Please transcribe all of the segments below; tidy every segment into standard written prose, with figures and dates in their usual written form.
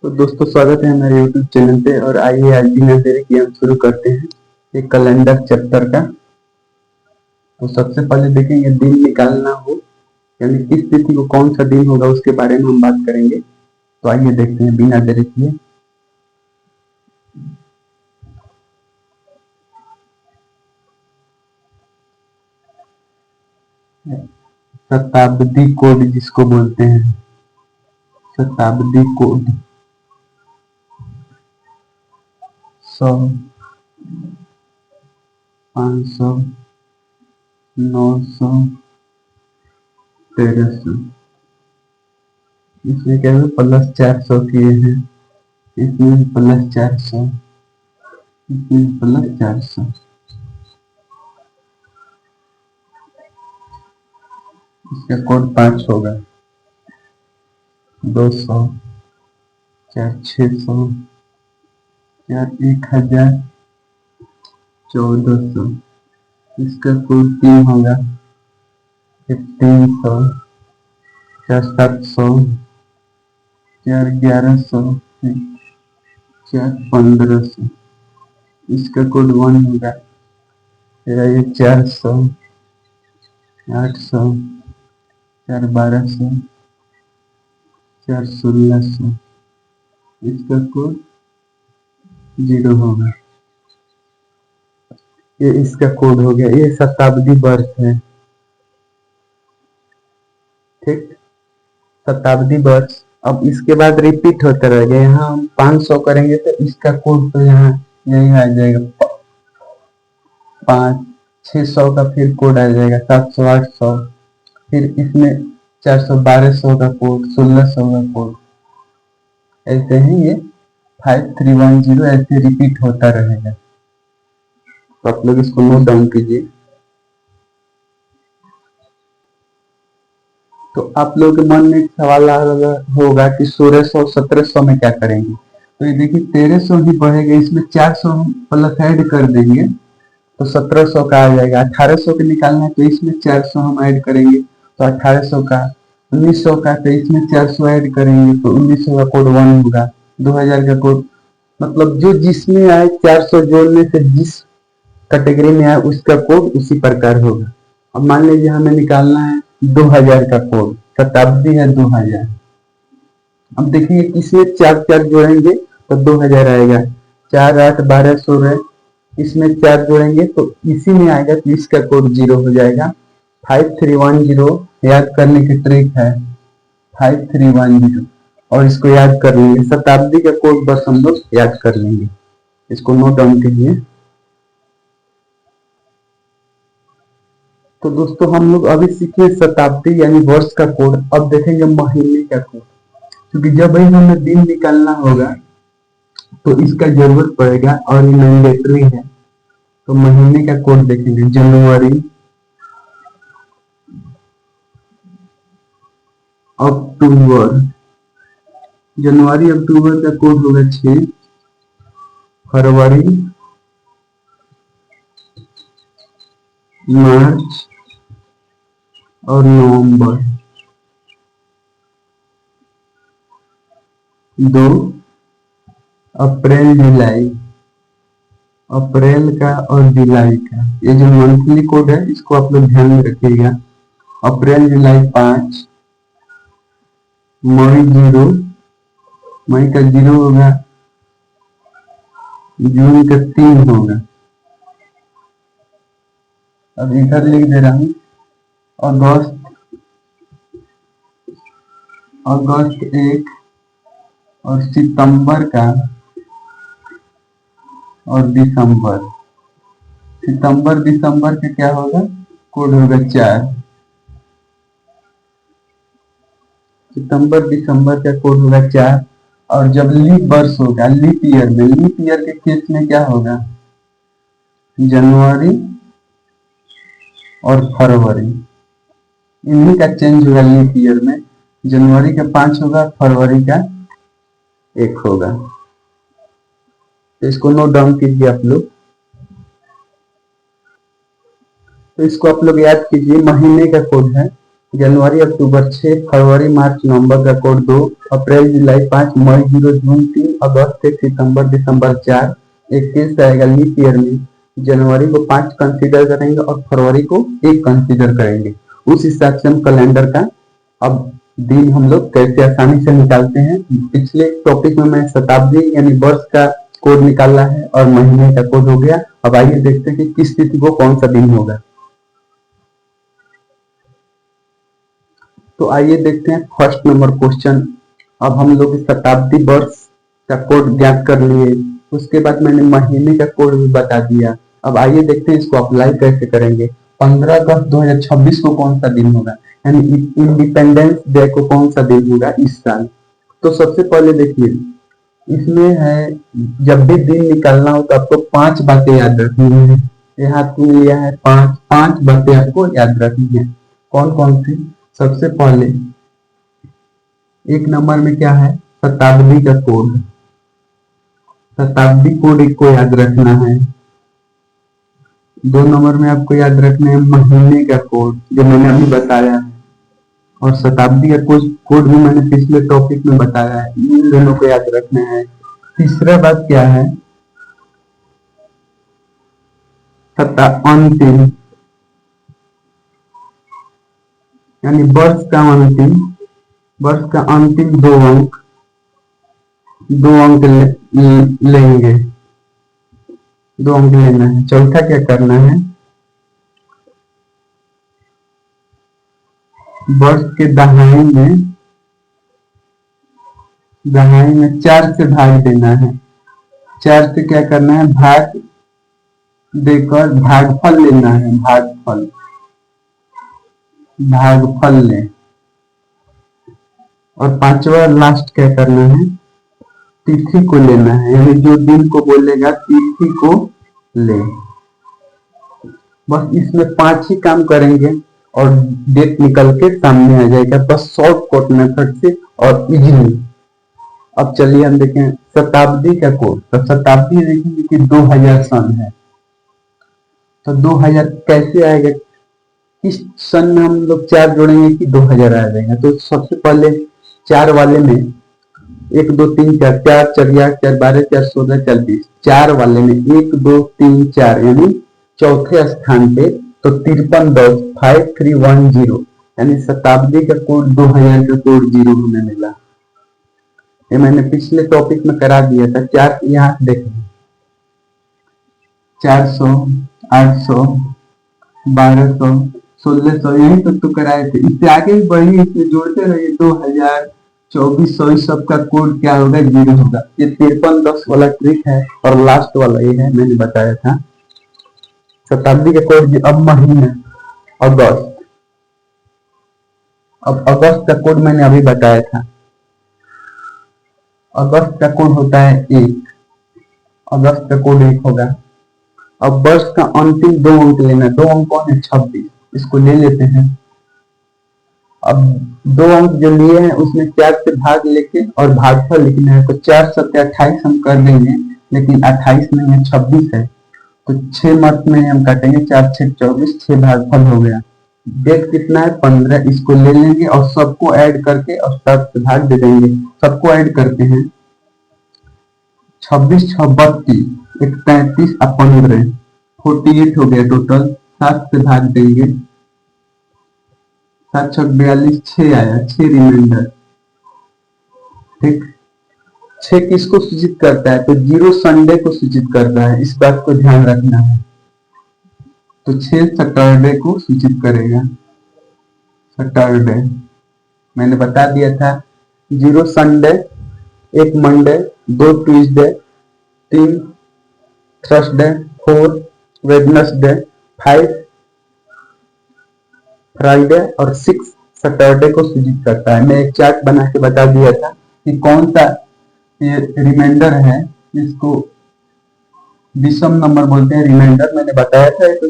तो दोस्तों स्वागत है हमारे YouTube चैनल पे। और आइए आज दिनचर्या की हम शुरू करते हैं एक कैलेंडर चैप्टर का। तो सबसे पहले देखेंगे दिन निकालना हो यानी किस तिथि को कौन सा दिन होगा उसके बारे में हम बात करेंगे। तो आइए देखते हैं बिना देरी किए। शताब्दी कोड जिसको बोलते हैं, शताब्दी कोड 100, 500, 900, 1300। इसमें क्या है प्लस 400 किए हैं, इसमें प्लस 400, इसमें प्लस 400। इसका कोड 5 होगा, 200, 4 600, 4 1000, 1400। इसका कोड 3 होगा, 300, 4 700, 4 1100, 4 1500। इसका कोड 1 होगा, ये 400, 800, 4 1200, 4 1600। इसका कोड 0 होगा। ये इसका कोड हो गया। ये शताब्दी वर्ष है, ठीक, शताब्दी वर्ष। अब इसके बाद रिपीट होता रहेगा। यहाँ हम 500 करेंगे तो इसका कोड तो यहाँ यही आ जाएगा 5। 600 का फिर कोड आ जाएगा 700 800। फिर इसमें 400 1200 का कोड, 1600 का कोड, ऐसे ही ये 5310 ऐसे रिपीट होता रहेगा। तो आप लोग इसको नोट डाउन कीजिए। तो आप लोगों के मन में एक सवाल होगा कि 1600 1700 में क्या करेंगे। तो ये देखिए 1300 ही बढ़ेगा, इसमें 400 हम प्लस ऐड कर देंगे तो 1700 का आ जाएगा। 1800 के निकालना है तो इसमें 400 हम ऐड करेंगे तो 1800 का। 1900 का तो इसमें 400 ऐड करेंगे तो 1900 का कोड 1 होगा। 2000 का कोड, मतलब जो जिसमें आए 400 जोड़ने से जिस कैटेगरी में आए उसका कोड उसी प्रकार होगा। अब मान लीजिए हमें निकालना है 2000 का कोड, शताब्दी है 2000। अब देखिए इसमें 4 4 जोड़ेंगे तो 2000 आएगा। 4 8 12 16, इसमें 4 जोड़ेंगे तो इसी में आएगा तो इसका कोड 0 हो जाएगा। 5310 याद करने की ट्रिक है, 5310 और इसको याद कर लेंगे। शताब्दी का कोड बस हम लोग याद कर लेंगे, इसको नोट डाउन कीजिए। तो दोस्तों हम लोग अभी सीखे शताब्दी यानी वर्ष का कोड। अब देखेंगे महीने का कोड, क्योंकि जब भी हमें दिन निकालना होगा तो इसका जरूरत पड़ेगा और ये मैंडेटरी है। तो महीने का कोड देखेंगे, जनवरी, अक्टूबर। जनवरी अक्टूबर का कोड होगा 6। फरवरी, मार्च और नवंबर 2। अप्रैल जुलाई, अप्रैल का और जुलाई का, ये जो मंथली कोड है इसको आप लोग ध्यान में रखिएगा। अप्रैल जुलाई 5। मई 0, मई का 0 होगा। जून का 3 होगा। अब इधर लिख दे रहा हूं अगस्त, अगस्त 1 और सितंबर का और दिसंबर, सितंबर दिसंबर का क्या होगा, कोड होगा 4। सितंबर दिसंबर का कोड होगा 4। और जब लीप वर्ष होगा, लीप ईयर में, लीप ईयर के केस में क्या होगा, जनवरी और फरवरी, इन्हीं का चेंज होगा लीप ईयर में। जनवरी का 5 होगा, फरवरी का 1 होगा। तो इसको नोट डाउन कीजिए आप लोग। तो इसको आप लोग याद कीजिए, महीने का कोड है जनवरी अक्टूबर 6, फरवरी मार्च नवंबर का कोड 2, अप्रैल जुलाई 5, मई 0, जून 3, अगस्त 1, सितंबर दिसंबर 4, 21 आएगा लीप ईयर में। जनवरी को 5 कंसीडर करेंगे और फरवरी को 1 कंसीडर करेंगे। उस हिसाब से हम कैलेंडर का अब दिन हम लोग कैसे आसानी से निकालते हैं। पिछले टॉपिक में मैं शताब्दी यानी वर्ष का कोड निकाला है और महीने का कोड हो गया। अब आइए देखते हैं कि किस तिथि को कौन सा दिन होगा। तो आइए देखते हैं फर्स्ट नंबर क्वेश्चन। अब हम लोग शताब्दी वर्ष का कोड ज्ञात कर लिए, उसके बाद मैंने महीने का कोड भी बता दिया। अब आइए देखते हैं इसको अप्लाई कैसे करेंगे। 15 अगस्त 2026 को कौन सा दिन होगा, यानी इंडिपेंडेंस डे को कौन सा दिन होगा इस साल। तो सबसे पहले देखिए इसमें है, जब भी दिन निकालना हो तो आपको 5 बातें याद रखनी है। ये हाथ में लिया है 5 बातें आपको याद रखनी है। कौन कौन सी? सबसे पहले 1 नंबर में क्या है, शताब्दी का कोड। शताब्दी कोड एक को याद रखना है। 2 नंबर में आपको याद रखना है महीने का कोड, जो मैंने अभी बताया है, और शताब्दी का कोड भी मैंने पिछले टॉपिक में बताया है। इन दोनों को याद रखना है। तीसरा बात क्या है, अंतिम, यानी वर्ष का अंतिम 2 अंक लेंगे, 2 अंक लेना है। चौथा क्या करना है, वर्ष के दहाई में 4 से भाग देना है। 4 से क्या करना है, भाग देकर भागफल लेना है। भागफल लें। और 5वां लास्ट क्या करना है, तिथि को लेना है, यानी जो दिन को बोलेगा तिथि को ले। बस इसमें 5 ही काम करेंगे और डेट निकल के सामने आ जाएगा, बस शॉर्टकट मेथड से और इजीली। अब चलिए हम देखें शताब्दी का कोड। तो शताब्दी देखेंगे कि 2000 सन है, तो 2000 कैसे आएगा, किस सन में हम लोग 4 जोड़ेंगे कि 2000 आ जाएगा। तो सबसे पहले 4 वाले में 1 2 3 4, 4 4 8 4 12 4 16 4 20, 4 वाले में 1 2 3 4 यानी चौथे स्थान पे, तो 53 10 5310, यानी शताब्दी का कोड 2000 का कोड 0 हमें मिला। ये मैंने पिछले टॉपिक में करा दिया था। 4 यहाँ देखें, 400 800 1200 1600 यही तक तो कराए थे। इससे आगे भी बढ़िए, इसमें जोड़ते रहिए। 2000 2400 इस सब का कोड क्या होगा, 0 होगा। ये 53 10 वाला ट्रिक है और लास्ट वाला ये है, मैंने बताया था। शताब्दी का कोड। अब महीना अगस्त। अब अगस्त का कोड मैंने अभी बताया था। अगस्त का कोड होता है 1। अगस्त का कोड 1 होगा। अब वर्ष का अंतिम 2 अंक लेना। 2 अंक कौन है, 26, इसको ले लेते हैं। अब 2 अंक जो लिए हैं उसमें 4 से भाग लेके और भागफल लिखना है। तो 4 7 28 हम कर देंगे, लेकिन 28 नहीं है, 26 है। तो 6 मत में हम काटेंगे, 4 6 24, 6 भागफल हो गया। डेट कितना है, 15, इसको ले लेंगे और सबको ऐड करके और 7 से भाग दे देंगे। सबको ऐड करते हैं, 26 6 32, 33 और 15, 48 हो गया टोटल। 7 से भाग देंगे, 7 6 42, 6 आया, 6 रिमाइंडर। ठीक, 6 किसको सूचित करता है, तो 0 संडे को सूचित करता है, इस बात को ध्यान रखना है। तो 6 सैटरडे को सूचित करेगा। सैटरडे मैंने बता दिया था। 0 Sunday, 1 Monday, 2 Tuesday, 3 Thursday, 4 Wednesday, 5 Friday और 6 सैटरडे को सूचित करता है। मैं एक चार्ट बना के बता दिया था कि कौन सा ये रिमाइंडर है, इसको विषम नंबर बोलते हैं। रिमाइंडर मैंने बताया था, तो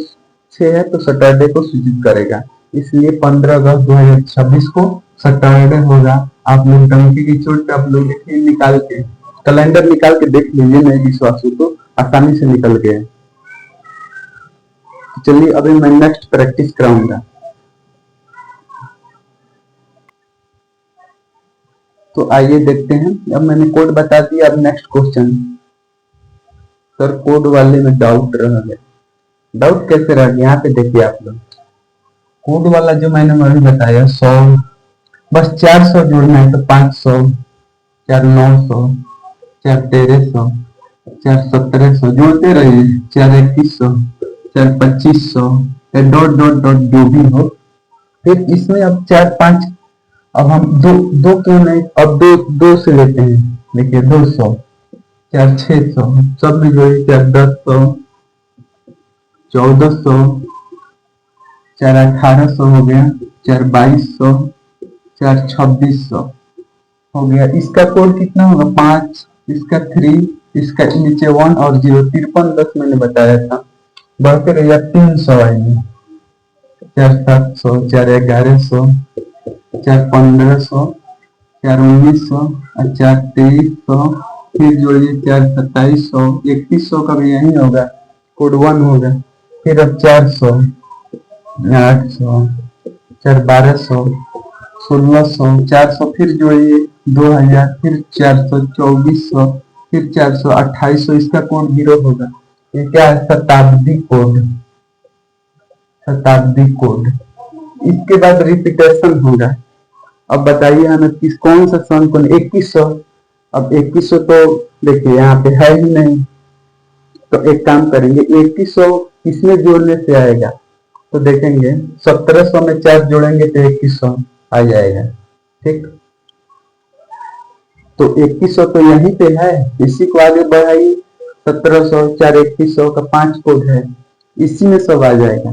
6 है तो सैटरडे को सूचित करेगा, इसलिए 15 अगस्त 2026 को सैटरडे होगा। आप लोग टंकी की चोट पे आप लोग देखिए, निकाल के कैलेंडर निकाल के देख लीजिए, नहीं विश्वास हो तो आसानी से निकल गए। चलिए अभी मैं नेक्स्ट प्रैक्टिस कराऊंगा। तो आइए देखते हैं। अब मैंने कोड बता दिया, अब नेक्स्ट क्वेश्चन। सर कोड वाले में डाउट रह गया। डाउट कैसे रह गया, यहाँ पे देखिए आप लोग। कोड वाला जो मैंने अभी बताया 100, बस 400 जोड़ना है तो 500, 4 900, 4 1300, 4 1700 जोड़ते रहिए, 4 2100, 4 2500, डॉट डॉट डॉट जो भी हो। फिर इसमें अब 4 5, अब हम दो दो क्यों नहीं, अब दो दो से लेते हैं। देखिए 200, 4 600, सब में जोड़िए, 4 1000, 1400, 4 1800 हो गया, 4 2200, 4 2600 हो गया। इसका कोड कितना होगा 5, इसका 3, इसका नीचे 1 और 0, 53 10 मैंने बताया था। बढ़ते रहिए 300 आएंगे, 4 700, 4 1100, 4 1500, 4 1900 और 4 2300, फिर जोड़िए 4 2700, 3100 का भी यही होगा, कोड 1 होगा। फिर अब 400, 800, 4 1200, 1600, 400, फिर जोड़िए 2000, फिर 400, 2400, फिर 400, 2800, इसका कोड 0 होगा। ये क्या है, शताब्दी कोड, शताब्दी कोड। इसके बाद रिपीटेशन होगा। अब बताइए हमें किस कौन सा सन कौन, 2100। अब 2100 तो देखिए यहाँ पे है ही नहीं, तो एक काम करेंगे, 2100 किसमें जोड़ने से आएगा, तो देखेंगे 1700 में 4 जोड़ेंगे तो 2100 आ जाएगा। ठीक, तो 2100 तो यहीं पे है, इसी को आगे बढ़ाइए, 1700, 4 2100 का 5 कोड है, इसी में सब आ जाएगा।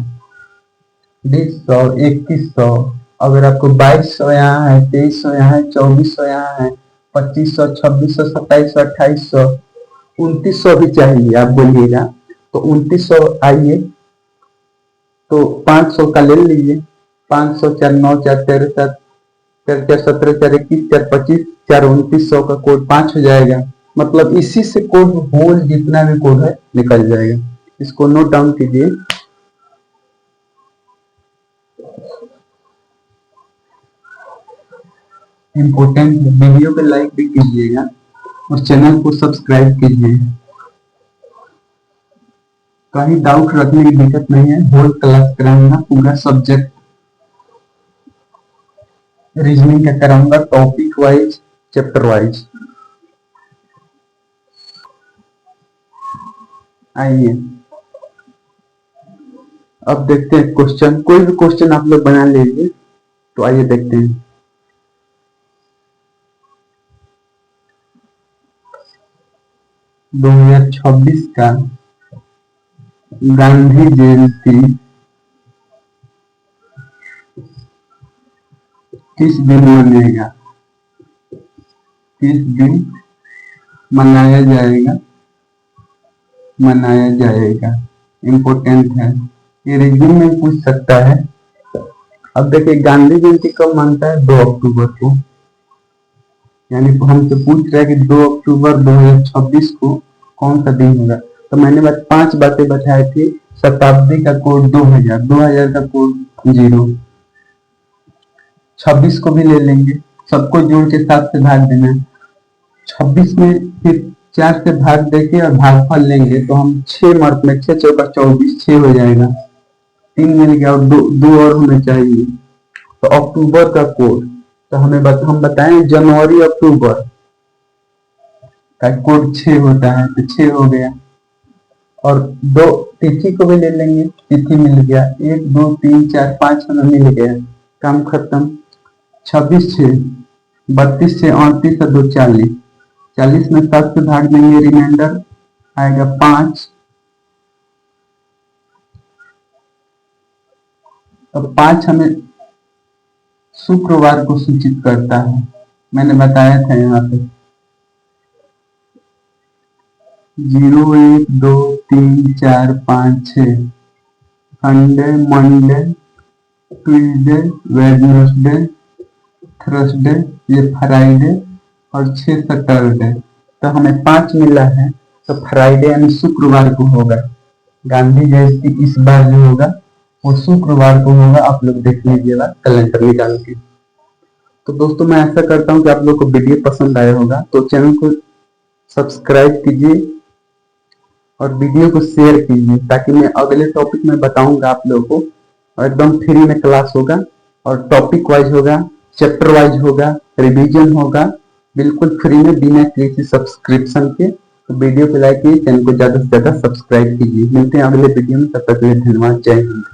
2000, 2100, अगर आपको 2200 यहाँ है, 2300 यहाँ है, 2400 यहाँ है, 2500, 2600, 2700, 2800, 2900 भी चाहिए आप बोलिएगा तो 2900 आइए, तो 500 का ले लीजिए, 500, 4 9, 4 13 7, 4 4 17, 4 21, 4 25, 4 2900 का कोड 5 हो जाएगा। मतलब इसी से कोड होल जितना भी कोड है निकल जाएगा। इसको नोट डाउन कीजिए। इम्पोर्टेंट वीडियो पे लाइक भी कीजिएगा और चैनल को सब्सक्राइब कीजिए। कहीं डाउट रखने की दिक्कत नहीं है, होल क्लास कराऊंगा, पूरा सब्जेक्ट रीजनिंग का कराऊंगा, टॉपिक वाइज, चैप्टर वाइज। आइए अब देखते हैं क्वेश्चन, कोई भी क्वेश्चन आप लोग बना लीजिए। तो आइए देखते हैं। दो 2026 का गांधी जयंती किस दिन मनेगा, किस दिन मनाया जाएगा, मनाया जाएगा। इम्पोर्टेंट है, ये रिज्यूम में पूछ सकता है। अब देखिए गांधी जयंती कब मानता है, 2 अक्टूबर को, यानी हमसे पूछ रहा है कि 2 अक्टूबर 2026 को कौन सा दिन होगा। तो मैंने 5 बातें बताई थी, शताब्दी का कोड 2000, 2000 का कोड 0, 26 को भी ले लेंगे, सबको जोड़ के 7 से भाग देना है। 26 में फिर 4 से भाग देके और भागफल लेंगे तो हम 6 मार्क में 6 चौका 24, 6 हो जाएगा, 3 मिल गया और दो और हमें चाहिए। तो अक्टूबर का कोड, तो हम बताएं जनवरी अक्टूबर का कोड 6 होता है, तो 6 हो गया। और 2 तिथि को भी ले लेंगे, तिथि मिल गया, 1 2 3 4 5 हमें मिल गया, काम खत्म। 26 6, 32 6, 38 और 2 40, 40 में 7 से भाग देंगे, रिमाइंडर आएगा 5। अब 5 हमें शुक्रवार को सूचित करता है, मैंने बताया था यहाँ पे 0 1 2 3 4 5 6, Sunday, Monday, Tuesday, Wednesday, Thursday, ये फ्राइडे और 6 सैटरडे। तो हमें 5 मिला है, तो फ्राइडे यानी शुक्रवार को होगा। गांधी जयंती इस बार जो होगा वो शुक्रवार को होगा, आप लोग देख लीजिएगा कैलेंडर निकाल के। तो दोस्तों मैं ऐसा करता हूँ कि आप लोग को वीडियो पसंद आया होगा तो चैनल को सब्सक्राइब कीजिए और वीडियो को शेयर कीजिए, ताकि मैं अगले टॉपिक में बताऊंगा आप लोगों को। और एकदम फ्री में क्लास होगा और टॉपिक वाइज होगा, चैप्टर वाइज होगा, रिवीजन होगा, बिल्कुल फ्री में बिना किसी सब्सक्रिप्शन के। तो वीडियो को लाइक कीजिए, चैनल को ज्यादा से ज्यादा सब्सक्राइब कीजिए। मिलते हैं अगले वीडियो में, तब तक के लिए धन्यवाद। जय हिंद।